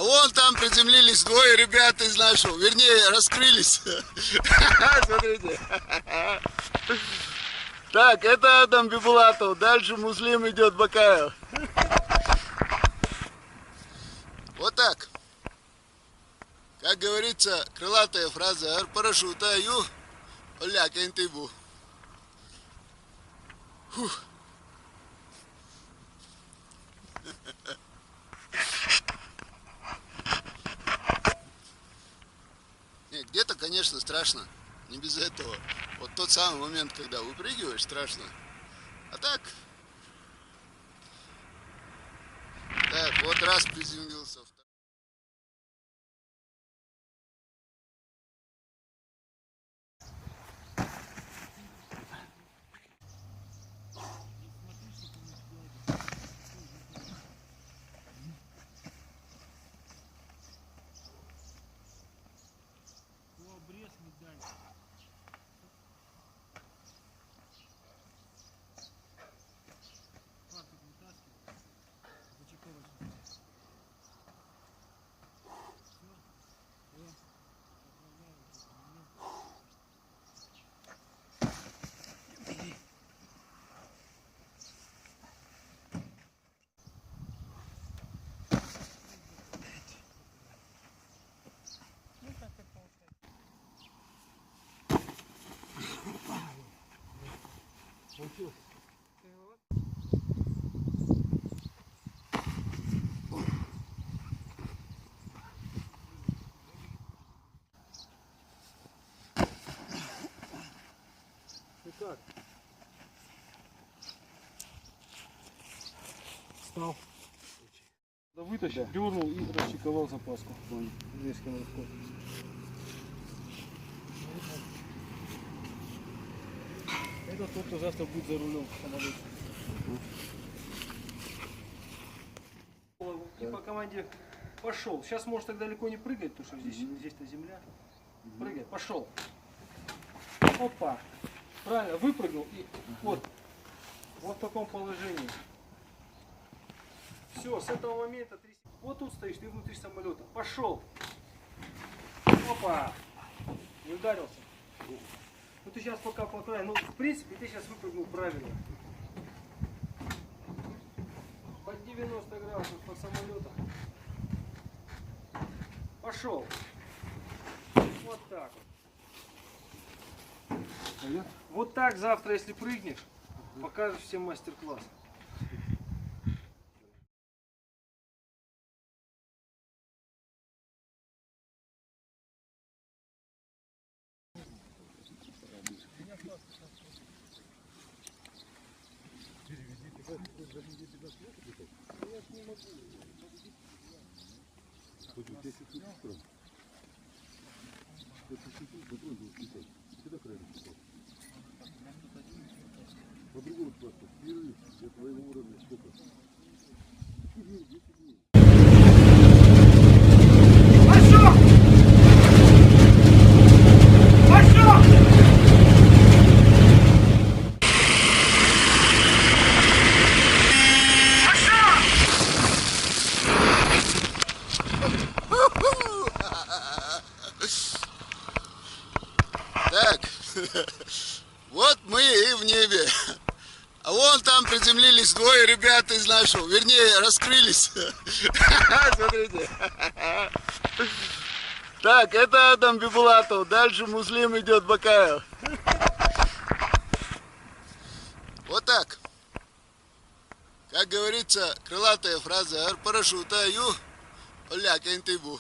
вон там приземлились двое ребят из нашего, вернее, раскрылись. Смотрите. Так, это Адам Бибулатов, дальше Муслим идет Бакаев. Вот так. Как говорится, крылатая фраза парашюта ю, оля кентыбу. Где-то, конечно, страшно, не без этого. Вот тот самый момент, когда выпрыгиваешь, страшно. А так, вот раз приземлился. Как? Встал. Да вытащил, дернул и расчековал запаску. Резким рывком. Это тот, кто завтра будет за рулем самолета. И по команде пошел. Сейчас может так далеко не прыгать, потому что здесь-то земля. Прыгай, пошел. Опа. Правильно, выпрыгнул и вот в таком положении. Все, с этого момента 3 секунды. Вот тут стоишь, ты внутри самолета. Пошел. Опа. Не ударился. Ну ты сейчас пока правильно. Ну, в принципе, ты сейчас выпрыгнул правильно. Под 90 градусов по самолету. Пошел. Вот так вот. Вот так завтра, если прыгнешь, покажешь всем мастер-класс. По-другому просто. Первый для твоего уровня сколько? Так, вот мы и в небе. А вон там приземлились двое ребят из нашего, вернее, раскрылись. Смотрите. Так, это Адам Бибулатов, дальше Муслим идет Бакаев. Вот так. Как говорится, крылатая фраза парашюта ю, оля кентыбу.